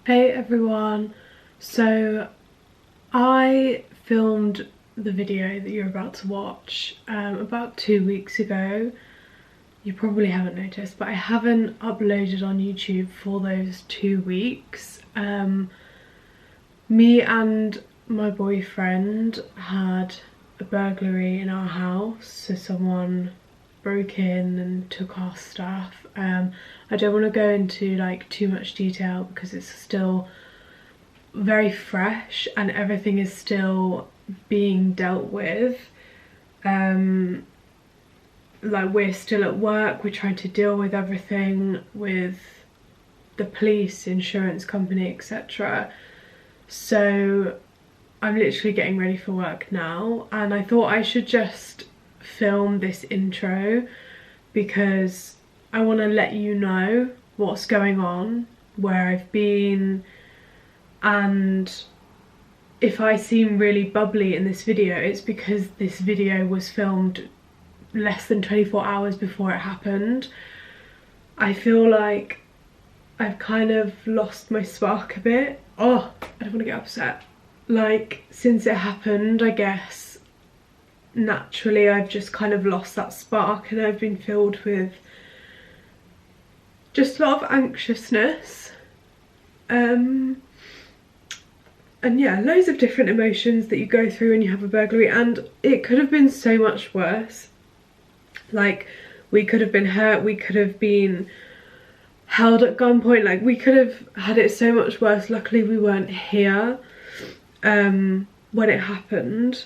Hey everyone, so I filmed the video that you're about to watch about 2 weeks ago. You probably haven't noticed, but I haven't uploaded on YouTube for those 2 weeks. Me and my boyfriend had a burglary in our house, so someone broke in and took our stuff. I don't want to go into like too much detail because it's still very fresh and everything is still being dealt with. Like, we're still at work, we're trying to deal with everything with the police, insurance company, etc. So I'm literally getting ready for work now, and I thought I should just film this intro because I want to let you know what's going on, where I've been, and if I seem really bubbly in this video, it's because this video was filmed less than 24 hours before it happened. I feel like I've kind of lost my spark a bit. Oh, I don't want to get upset. Like, since it happened, I guess naturally I've just kind of lost that spark, and I've been filled with just a lot of anxiousness. And yeah, loads of different emotions that you go through when you have a burglary, and it could have been so much worse. Like, we could have been hurt, we could have been held at gunpoint, like we could have had it so much worse. Luckily we weren't here when it happened,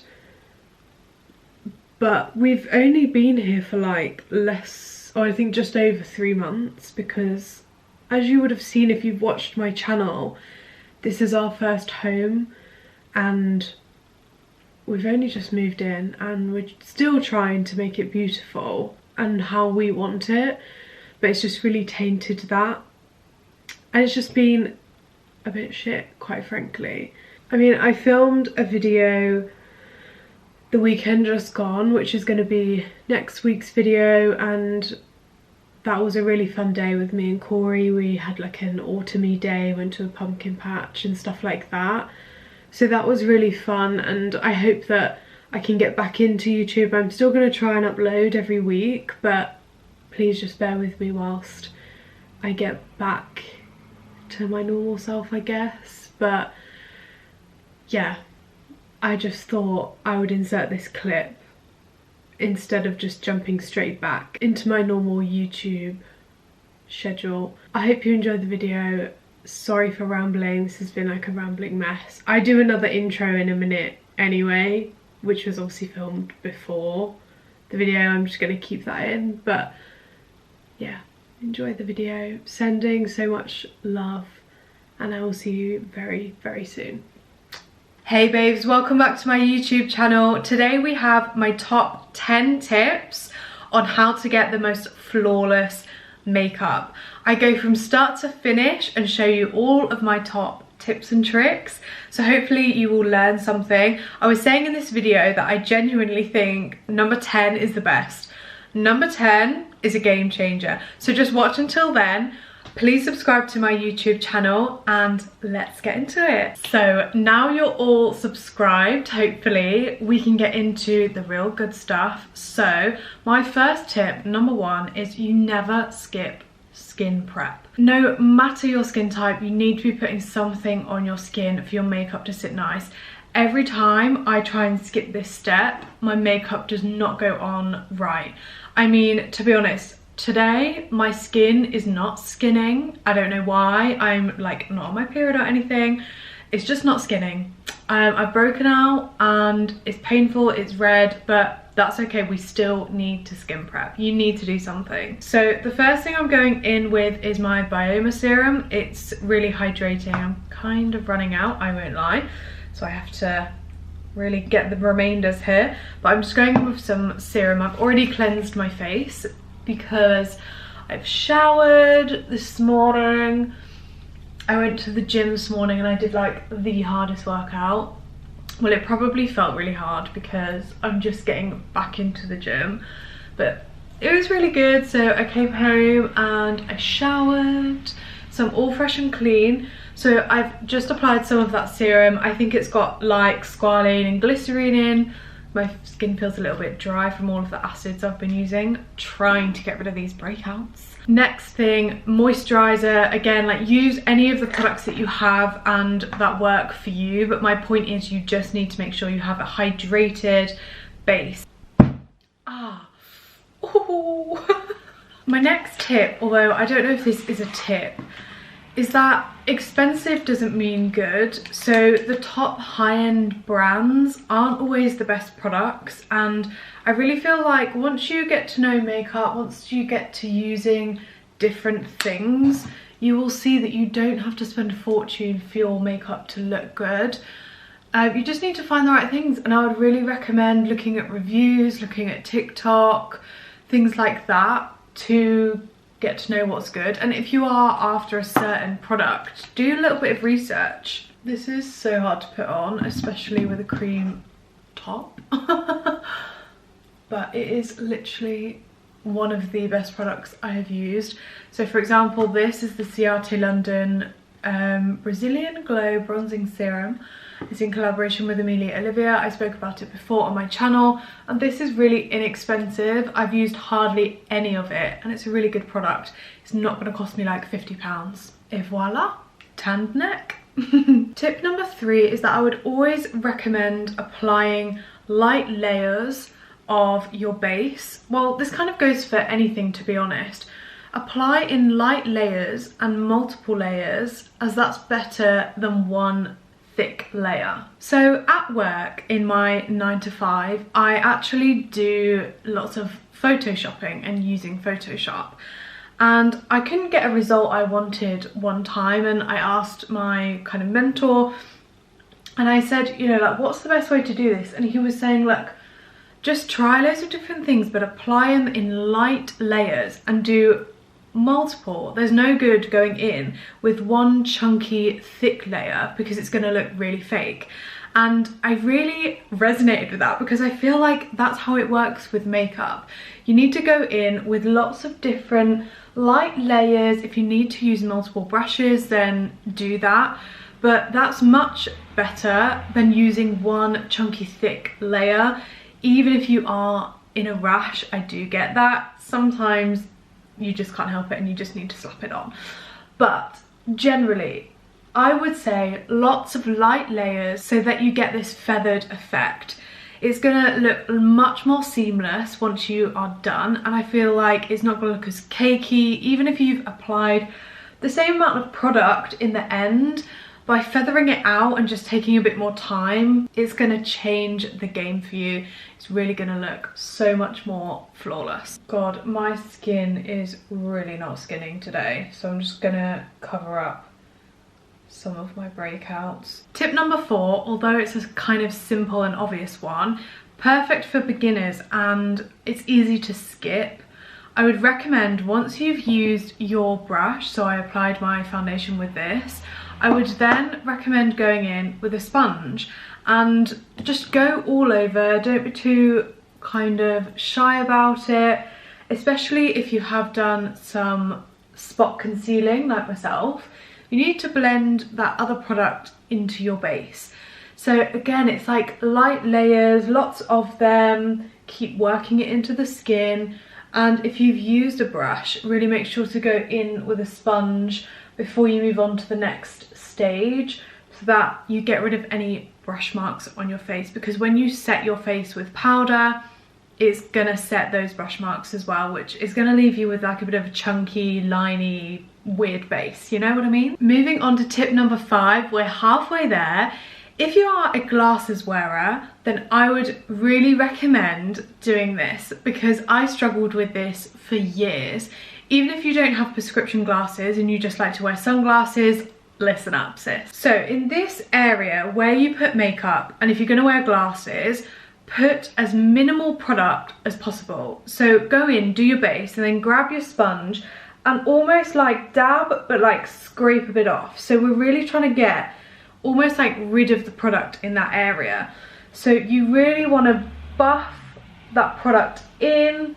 but we've only been here for like I think just over 3 months, because as you would have seen if you've watched my channel, this is our first home and we've only just moved in, and we're still trying to make it beautiful and how we want it, but it's just really tainted that, and it's just been a bit shit, quite frankly. I mean, I filmed a video the weekend just gone, which is going to be next week's video, and that was a really fun day with me and Corey. We had like an autumny day, went to a pumpkin patch and stuff like that, so that was really fun, and I hope that I can get back into YouTube. I'm still going to try and upload every week, but please just bear with me whilst I get back to my normal self, I guess. But yeah, I just thought I would insert this clip instead of just jumping straight back into my normal YouTube schedule. I hope you enjoyed the video. Sorry for rambling, this has been like a rambling mess. I do another intro in a minute anyway, which was obviously filmed before the video. I'm just going to keep that in, but yeah, enjoy the video. Sending so much love, and I will see you very, very soon. Hey babes, welcome back to my YouTube channel. Today we have my top 10 tips on how to get the most flawless makeup. I go from start to finish and show you all of my top tips and tricks, so hopefully you will learn something. I was saying in this video that I genuinely think number 10 is the best. Number 10 is a game changer, so just watch until then. Please subscribe to my YouTube channel and let's get into it. So now you're all subscribed, hopefully we can get into the real good stuff. So my first tip, number 1, is you never skip skin prep. No matter your skin type, you need to be putting something on your skin for your makeup to sit nice. Every time I try and skip this step, my makeup does not go on right. I mean, to be honest, today my skin is not skinning. I don't know why. I'm like not on my period or anything. It's just not skinning. I've broken out and it's painful, it's red, but that's okay. We still need to skin prep. You need to do something. So the first thing I'm going in with is my Bioma serum. It's really hydrating. I'm kind of running out, I won't lie, so I have to really get the remainders here, but I'm just going in with some serum. I've already cleansed my face because I've showered this morning. I went to the gym this morning and I did like the hardest workout. Well, it probably felt really hard because I'm just getting back into the gym, but it was really good. So I came home and I showered. some All Fresh and Clean. So I've just applied some of that serum. I think it's got like squalane and glycerine in. My skin feels a little bit dry from all of the acids I've been using, trying to get rid of these breakouts. Next thing, moisturizer. Again, like, use any of the products that you have and that work for you, but my point is you just need to make sure you have a hydrated base. Ooh. My next tip, although I don't know if this is a tip, is that expensive doesn't mean good. So the top high-end brands aren't always the best products, and I really feel like once you get to know makeup, once you get to using different things, you will see that you don't have to spend a fortune for your makeup to look good. You just need to find the right things, and I would really recommend looking at reviews, looking at TikTok, things like that, to get to know what's good. And if you are after a certain product, do a little bit of research. This is so hard to put on, especially with a cream top. But it is literally one of the best products I have used. So for example, this is the Ciate London Brazilian Glow Bronzing Serum. It's in collaboration with Amelia Olivia. I spoke about it before on my channel, and this is really inexpensive. I've used hardly any of it, and it's a really good product. It's not going to cost me like £50. Et voila, tanned neck. Tip number 3 is that I would always recommend applying light layers of your base. Well, this kind of goes for anything, to be honest. Apply in light layers and multiple layers, as that's better than one thick layer. So at work in my 9 to 5, I actually do lots of photoshopping and using Photoshop, and I couldn't get a result I wanted one time, and I asked my kind of mentor, and I said, you know, like, what's the best way to do this? And he was saying, look, just try loads of different things, but apply them in light layers and do multiple. There's no good going in with one chunky thick layer, because it's going to look really fake. And I really resonated with that, because I feel like that's how it works with makeup. You need to go in with lots of different light layers. If you need to use multiple brushes, then do that, but that's much better than using one chunky thick layer. Even if you are in a rush, I do get that. Sometimes you just can't help it and you just need to slap it on. But generally, I would say lots of light layers so that you get this feathered effect. It's gonna look much more seamless once you are done, and I feel like it's not gonna look as cakey. Even if you've applied the same amount of product in the end, by feathering it out and just taking a bit more time, it's gonna change the game for you. It's really gonna look so much more flawless. God, my skin is really not skinning today, so I'm just gonna cover up some of my breakouts. Tip number 4, although it's a kind of simple and obvious one, perfect for beginners and it's easy to skip. I would recommend, once you've used your brush, so I applied my foundation with this, I would then recommend going in with a sponge and just go all over. Don't be too kind of shy about it, especially if you have done some spot concealing like myself. You need to blend that other product into your base. So again, it's like light layers, lots of them, keep working it into the skin. And if you've used a brush, really make sure to go in with a sponge before you move on to the next stage, so that you get rid of any brush marks on your face, because when you set your face with powder, it's gonna set those brush marks as well, which is gonna leave you with like a bit of a chunky, liney, weird base, you know what I mean? Moving on to tip number 5, we're halfway there. If you are a glasses wearer, then I would really recommend doing this, because I struggled with this for years. Even if you don't have prescription glasses and you just like to wear sunglasses, listen up, sis. So in this area where you put makeup, and if you're gonna wear glasses, put as minimal product as possible. So go in, do your base, and then grab your sponge and almost like dab, but like scrape a bit off. So we're really trying to get almost like rid of the product in that area. So you really want to buff that product in,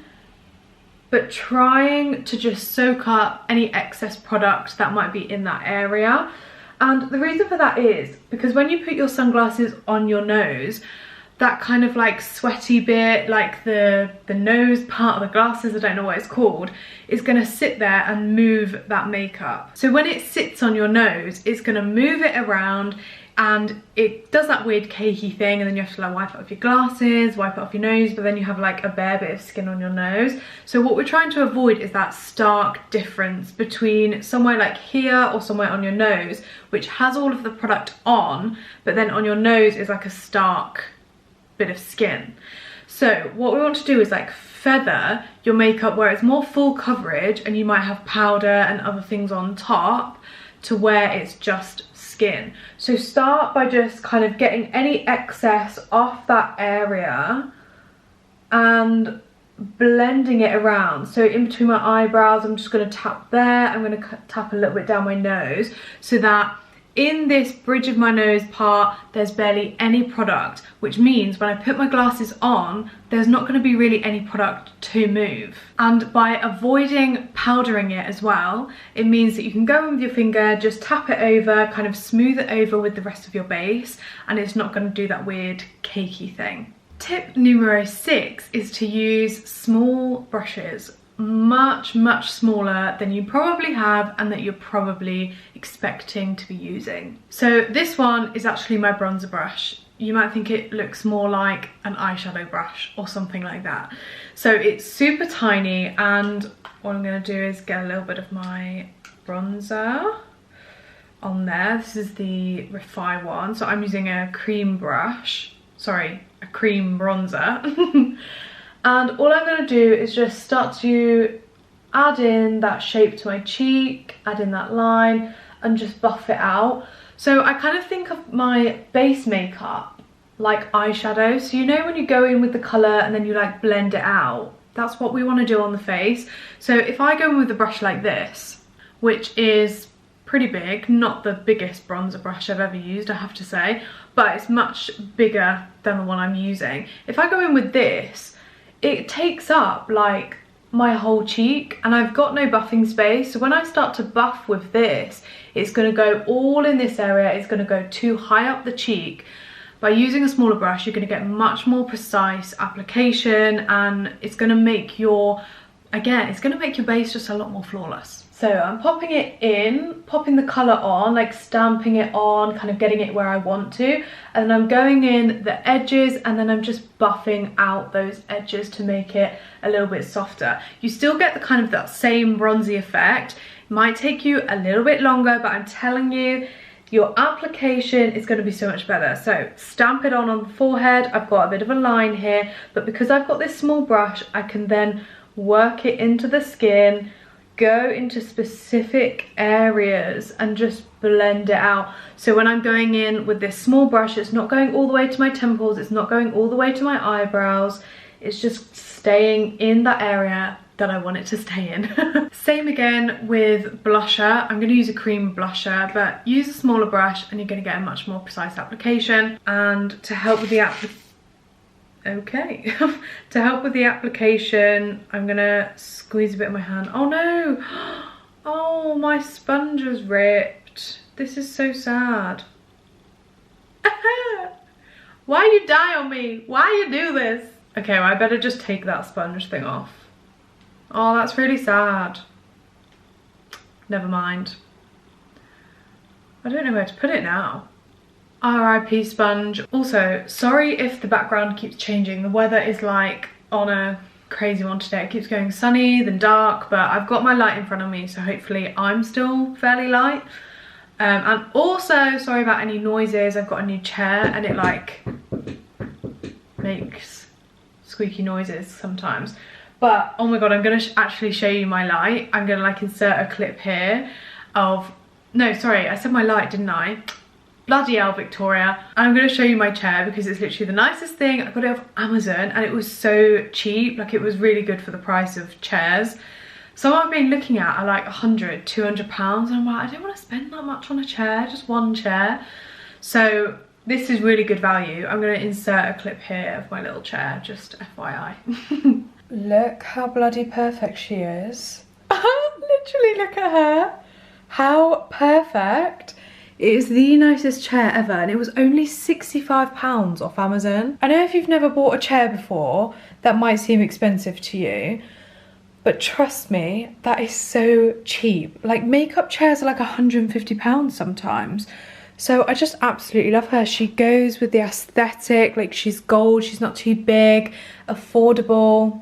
but trying to just soak up any excess product that might be in that area. And the reason for that is because when you put your sunglasses on your nose, that kind of like sweaty bit, like the nose part of the glasses, I don't know what it's called, is going to sit there and move that makeup. So when it sits on your nose, it's going to move it around and it does that weird cakey thing, and then you have to like wipe it off your glasses, wipe it off your nose, but then you have like a bare bit of skin on your nose. So what we're trying to avoid is that stark difference between somewhere like here or somewhere on your nose, which has all of the product on, but then on your nose is like a stark bit of skin. So what we want to do is like feather your makeup where it's more full coverage and you might have powder and other things on top, to where it's just skin. So start by just kind of getting any excess off that area and blending it around. So in between my eyebrows, I'm just going to tap there, I'm going to tap a little bit down my nose, so that in this bridge of my nose part, there's barely any product, which means when I put my glasses on, there's not going to be really any product to move. And by avoiding powdering it as well, it means that you can go in with your finger, just tap it over, kind of smooth it over with the rest of your base, and it's not going to do that weird cakey thing. Tip numero 6 is to use small brushes. Much smaller than you probably have and that you're probably expecting to be using. So this one is actually my bronzer brush. You might think it looks more like an eyeshadow brush or something like that. So it's super tiny, and what I'm going to do is get a little bit of my bronzer on there. This is the Refi one, so I'm using a cream brush, sorry, a cream bronzer. And all I'm going to do is just start to add in that shape to my cheek, add in that line, and just buff it out. So I kind of think of my base makeup like eyeshadow. So you know when you go in with the colour and then you like blend it out? That's what we want to do on the face. So if I go in with a brush like this, which is pretty big, not the biggest bronzer brush I've ever used, I have to say, but it's much bigger than the one I'm using. If I go in with this, it takes up like my whole cheek, and I've got no buffing space. So when I start to buff with this, it's going to go all in this area. It's going to go too high up the cheek. By using a smaller brush, you're going to get much more precise application, and it's going to make your, again, it's going to make your base just a lot more flawless. So I'm popping it in, popping the colour on, like stamping it on, kind of getting it where I want to. And then I'm going in the edges, and then I'm just buffing out those edges to make it a little bit softer. You still get the kind of that same bronzy effect. It might take you a little bit longer, but I'm telling you, your application is going to be so much better. So stamp it on the forehead. I've got a bit of a line here, but because I've got this small brush, I can then work it into the skin, go into specific areas and just blend it out. So when I'm going in with this small brush, it's not going all the way to my temples, it's not going all the way to my eyebrows, it's just staying in that area that I want it to stay in. Same again with blusher. I'm going to use a cream blusher, but use a smaller brush and you're going to get a much more precise application. And to help with the to help with the application, I'm gonna squeeze a bit of my hand. Oh no! Oh, my sponge is ripped. This is so sad. Why you die on me? Why you do this? Okay, well, I better just take that sponge thing off. Oh, that's really sad. Never mind. I don't know where to put it now. RIP sponge. Also, sorry if the background keeps changing. The weather is like on a crazy one today. It keeps going sunny, then dark, but I've got my light in front of me, so hopefully I'm still fairly light. And also, sorry about any noises. I've got a new chair and it like makes squeaky noises sometimes. But oh my god, I'm gonna actually show you my light. I'm gonna like insert a clip here of, no, sorry, I said my light, didn't I? Bloody hell, Victoria. I'm going to show you my chair because it's literally the nicest thing. I got it off Amazon and it was so cheap. Like, it was really good for the price of chairs. Some I've been looking at are like 100, 200 pounds. And I'm like, I don't want to spend that much on a chair, just one chair. So this is really good value. I'm going to insert a clip here of my little chair, just FYI. Look how bloody perfect she is. Literally, look at her. How perfect. It is the nicest chair ever, and it was only £65 off Amazon. I know if you've never bought a chair before, that might seem expensive to you, but trust me, that is so cheap. Like, makeup chairs are like £150 sometimes. So I just absolutely love her. She goes with the aesthetic, like she's gold, she's not too big, affordable.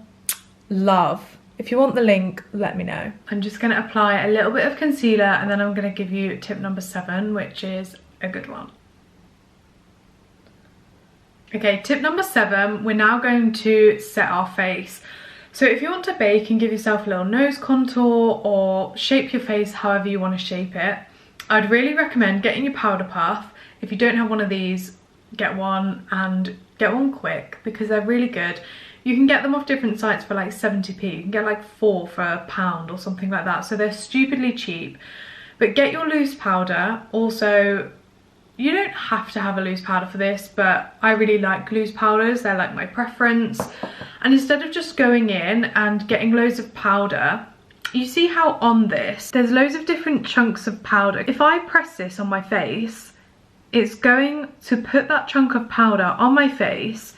Love. If you want the link, let me know. I'm just going to apply a little bit of concealer, and then I'm going to give you tip number 7, which is a good one. Okay, tip number 7, we're now going to set our face. So if you want to bake and give yourself a little nose contour or shape your face however you want to shape it, I'd really recommend getting your powder puff. If you don't have one of these, get one, and get one quick because they're really good. You can get them off different sites for like 70p. You can get like 4 for £1 or something like that. So they're stupidly cheap. But get your loose powder. Also, you don't have to have a loose powder for this, but I really like loose powders. They're like my preference. And instead of just going in and getting loads of powder, you see how on this, there's loads of different chunks of powder. If I press this on my face, it's going to put that chunk of powder on my face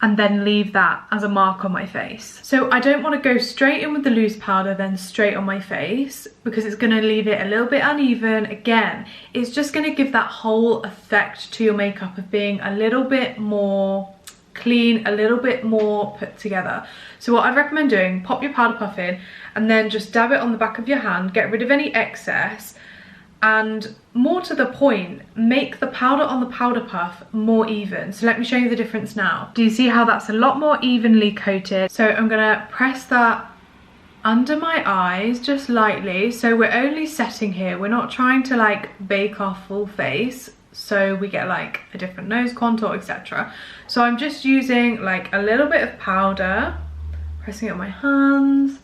and then leave that as a mark on my face. So I don't want to go straight in with the loose powder then straight on my face, because it's going to leave it a little bit uneven. Again, it's just going to give that whole effect to your makeup of being a little bit more clean, a little bit more put together. So what I'd recommend doing, pop your powder puff in and then just dab it on the back of your hand, get rid of any excess, and more to the point, make the powder on the powder puff more even. So let me show you the difference now. Do you see how that's a lot more evenly coated? So I'm gonna press that under my eyes just lightly. So we're only setting here, we're not trying to like bake our full face, so we get like a different nose contour, etc. So I'm just using like a little bit of powder, pressing it on my hands,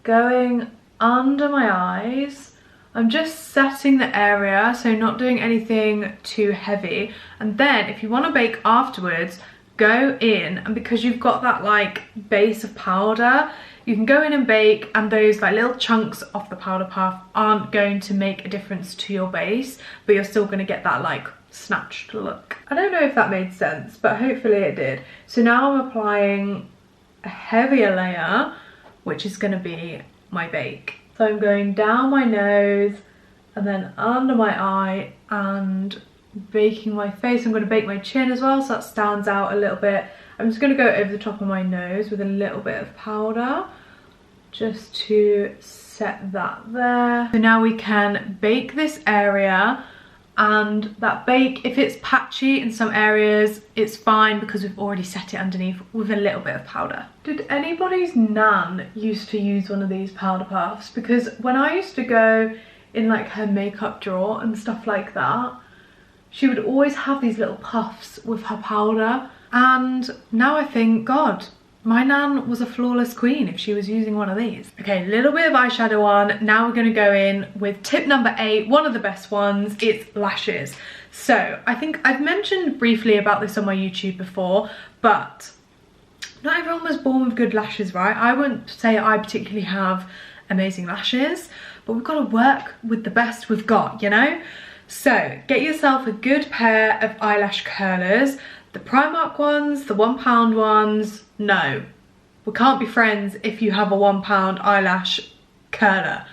going under my eyes. I'm just setting the area, so not doing anything too heavy. And then if you want to bake afterwards, go in, and because you've got that like base of powder, you can go in and bake, and those like little chunks off the powder puff aren't going to make a difference to your base, but you're still going to get that like snatched look. I don't know if that made sense, but hopefully it did. So now I'm applying a heavier layer, which is going to be my bake. So I'm going down my nose and then under my eye and baking my face. I'm going to bake my chin as well, so that stands out a little bit. I'm just going to go over the top of my nose with a little bit of powder just to set that there. So now we can bake this area, and that bake, if it's patchy in some areas, it's fine because we've already set it underneath with a little bit of powder. Did anybody's nan used to use one of these powder puffs? Because when I used to go in like her makeup drawer and stuff like that, she would always have these little puffs with her powder, and now I think, God, my nan was a flawless queen if she was using one of these. Okay, little bit of eyeshadow on. Now we're gonna go in with tip number 8, one of the best ones. It's lashes. So I think I've mentioned briefly about this on my YouTube before, but not everyone was born with good lashes, right? I wouldn't say I particularly have amazing lashes, but we've got to work with the best we've got, you know? So get yourself a good pair of eyelash curlers. The Primark ones, the £1 ones, no. We can't be friends if you have a £1 eyelash curler.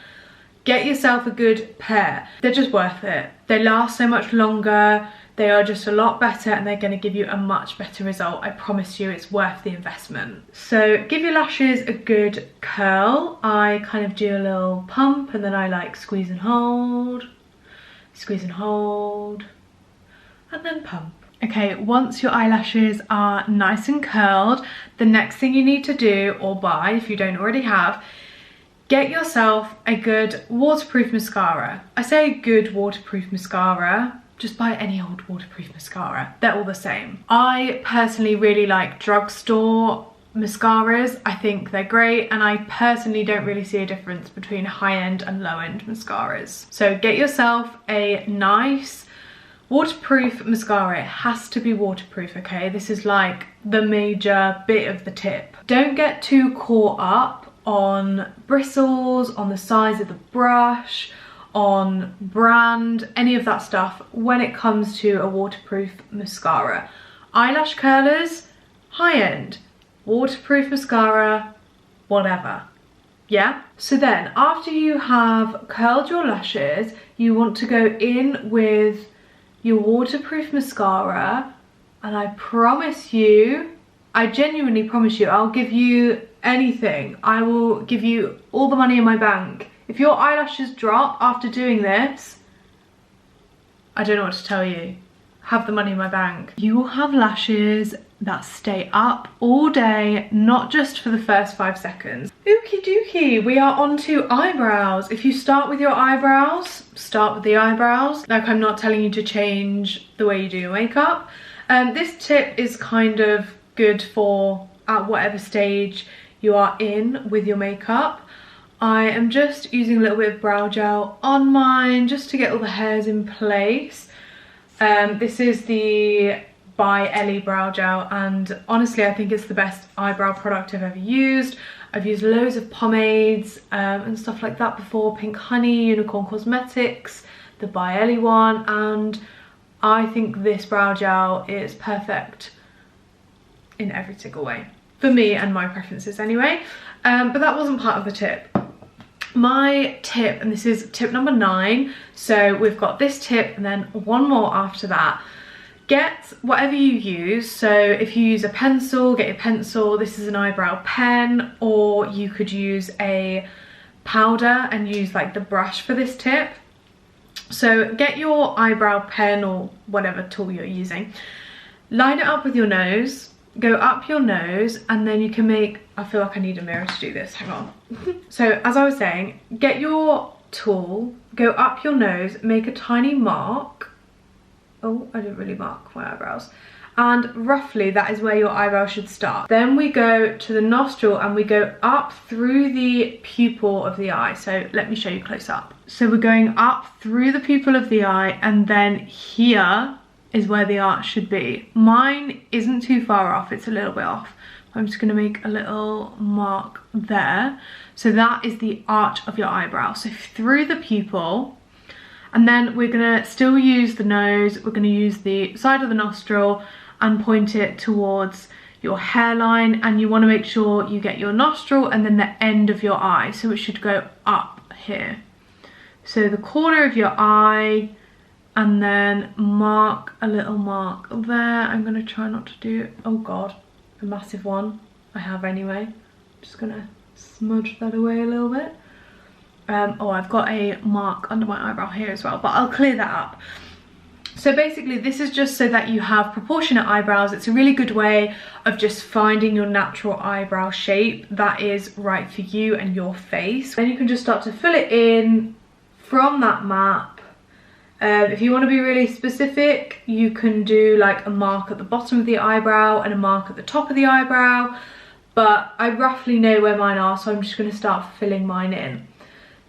Get yourself a good pair. They're just worth it. They last so much longer. They are just a lot better, and they're going to give you a much better result. I promise you, it's worth the investment. So give your lashes a good curl. I kind of do a little pump, and then I like squeeze and hold, and then pump. Okay, once your eyelashes are nice and curled, the next thing you need to do, or buy if you don't already have, get yourself a good waterproof mascara. I say good waterproof mascara, just buy any old waterproof mascara. They're all the same. I personally really like drugstore mascaras. I think they're great, and I personally don't really see a difference between high-end and low-end mascaras. So get yourself a nice waterproof mascara. It has to be waterproof, okay? This is like the major bit of the tip. Don't get too caught up on bristles, on the size of the brush, on brand, any of that stuff when it comes to a waterproof mascara. Eyelash curlers, high end. Waterproof mascara, whatever. Yeah? So then, after you have curled your lashes, you want to go in with your waterproof mascara, and I promise you, I genuinely promise you, I'll give you anything. I will give you all the money in my bank. If your eyelashes drop after doing this, I don't know what to tell you. Have the money in my bank. You will have lashes that stay up all day, not just for the first 5 seconds. Okie dokie, we are on to eyebrows. If you start with your eyebrows, start with the eyebrows. Like, I'm not telling you to change the way you do your makeup. This tip is kind of good for at whatever stage you are in with your makeup. I am just using a little bit of brow gel on mine just to get all the hairs in place. This is the by Ellie brow gel, and honestly I think it's the best eyebrow product I've ever used. I've used loads of pomades and stuff like that before. Pink Honey, Unicorn Cosmetics, the by Ellie one, and I think this brow gel is perfect in every single way. For me and my preferences anyway. But that wasn't part of the tip. My tip, and this is tip number 9, so we've got this tip and then one more after that. Get whatever you use, so if you use a pencil, get your pencil. This is an eyebrow pen, or you could use a powder and use like the brush for this tip. So get your eyebrow pen or whatever tool you're using, line it up with your nose, go up your nose, and then you can make, I feel like I need a mirror to do this, hang on. So as I was saying, get your tool, go up your nose, make a tiny mark. Oh, I didn't really mark my eyebrows. And roughly that is where your eyebrow should start. Then we go to the nostril and we go up through the pupil of the eye. So let me show you close up. So we're going up through the pupil of the eye, and then here is where the arch should be. Mine isn't too far off, it's a little bit off. I'm just gonna make a little mark there. So that is the arch of your eyebrow. So through the pupil, and then we're gonna still use the nose, we're gonna use the side of the nostril and point it towards your hairline, and you wanna make sure you get your nostril and then the end of your eye. So it should go up here. So the corner of your eye, and then mark a little mark there. I'm gonna try not to do, oh God, a massive one. I have anyway. Just gonna smudge that away a little bit. Oh, I've got a mark under my eyebrow here as well, but I'll clear that up. So basically this is just so that you have proportionate eyebrows. It's a really good way of just finding your natural eyebrow shape that is right for you and your face. Then you can just start to fill it in from that map. If you want to be really specific, you can do like a mark at the bottom of the eyebrow and a mark at the top of the eyebrow, but I roughly know where mine are, so I'm just going to start filling mine in.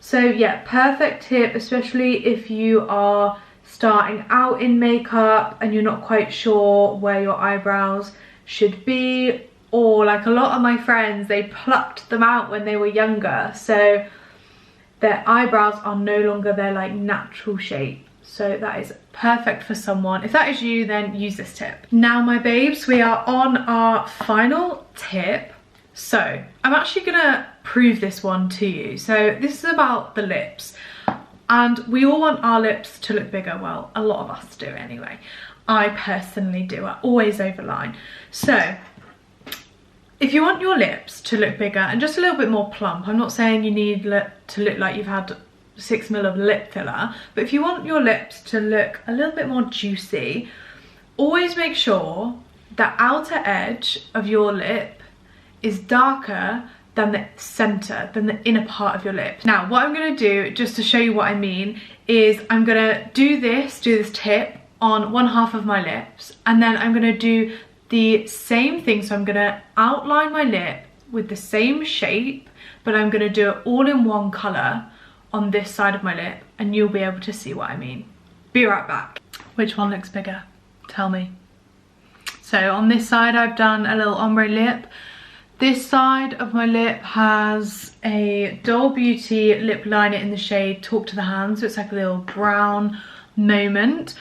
So yeah, perfect tip, especially if you are starting out in makeup and you're not quite sure where your eyebrows should be, or like a lot of my friends, they plucked them out when they were younger, so their eyebrows are no longer their like natural shape. So that is perfect for someone. If that is you, then use this tip. Now my babes, we are on our final tip. So I'm actually gonna prove this one to you. So this is about the lips, and we all want our lips to look bigger. Well, a lot of us do anyway. I personally do, I always overline. So if you want your lips to look bigger and just a little bit more plump, I'm not saying you need to look like you've had 6 ml of lip filler, but if you want your lips to look a little bit more juicy, always make sure the outer edge of your lip is darker than the center, than the inner part of your lip. Now what I'm going to do, just to show you what I mean, is I'm going to do this tip on one half of my lips, and then I'm going to do the same thing. So I'm going to outline my lip with the same shape, but I'm going to do it all in one colour on this side of my lip, and you'll be able to see what I mean. Be right back. Which one looks bigger? Tell me. So on this side I've done a little ombre lip. This side of my lip has a Doll Beauty lip liner in the shade Talk to the Hand, so it's like a little brown moment.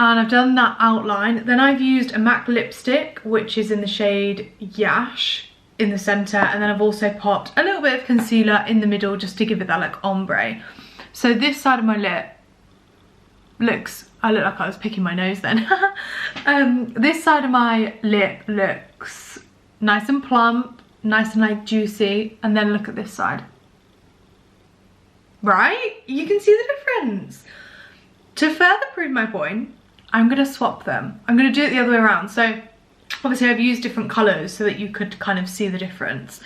And I've done that outline. Then I've used a MAC lipstick, which is in the shade Yash in the centre. And then I've also popped a little bit of concealer in the middle just to give it that like ombre. So this side of my lip looks, I look like I was picking my nose then. This side of my lip looks nice and plump, nice and like juicy. And then look at this side. Right? You can see the difference. To further prove my point, I'm gonna swap them. I'm gonna do it the other way around. So obviously I've used different colors so that you could kind of see the difference.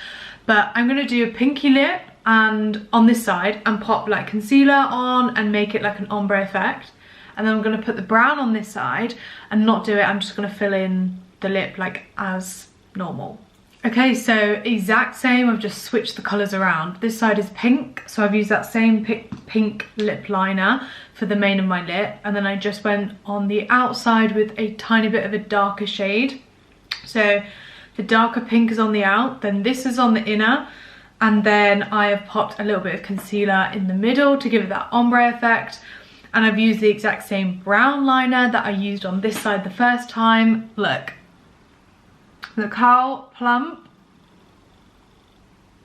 But I'm gonna do a pinky lip and on this side and pop like concealer on and make it like an ombre effect. And then I'm gonna put the brown on this side and not do it. I'm just gonna fill in the lip like as normal. Okay, so exact same, I've just switched the colors around. This side is pink, so I've used that same pink lip liner for the main of my lip. And then I just went on the outside with a tiny bit of a darker shade. So the darker pink is on the out, then this is on the inner. And then I have popped a little bit of concealer in the middle to give it that ombre effect. And I've used the exact same brown liner that I used on this side the first time. Look how plump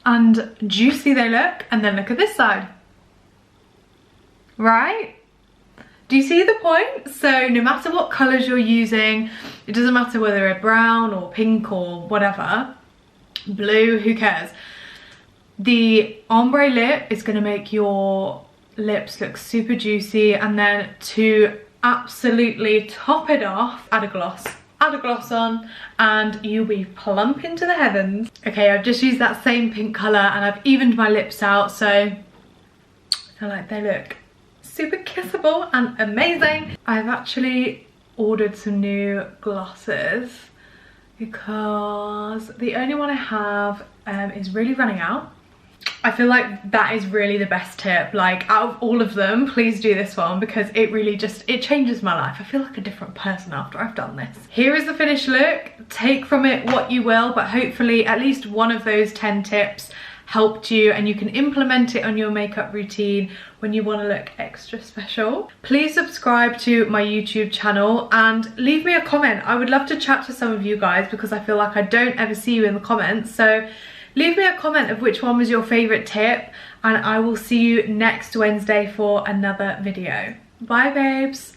and juicy they look. And then look at this side, right? Do you see the point? So no matter what colors you're using, it doesn't matter whether they're brown or pink or whatever, blue, who cares? The ombre lip is gonna make your lips look super juicy. And then to absolutely top it off, add a gloss on and you'll be plump into the heavens. Okay, I've just used that same pink colour and I've evened my lips out, so I feel like they look super kissable and amazing. I've actually ordered some new glosses because the only one I have is really running out. I feel like that is really the best tip. Like out of all of them, please do this one because it really just, it changes my life. I feel like a different person after I've done this. Here is the finished look. Take from it what you will, but hopefully at least one of those 10 tips helped you and you can implement it on your makeup routine when you want to look extra special. Please subscribe to my YouTube channel and leave me a comment. I would love to chat to some of you guys because I feel like I don't ever see you in the comments. So leave me a comment of which one was your favorite tip and I will see you next Wednesday for another video. Bye babes.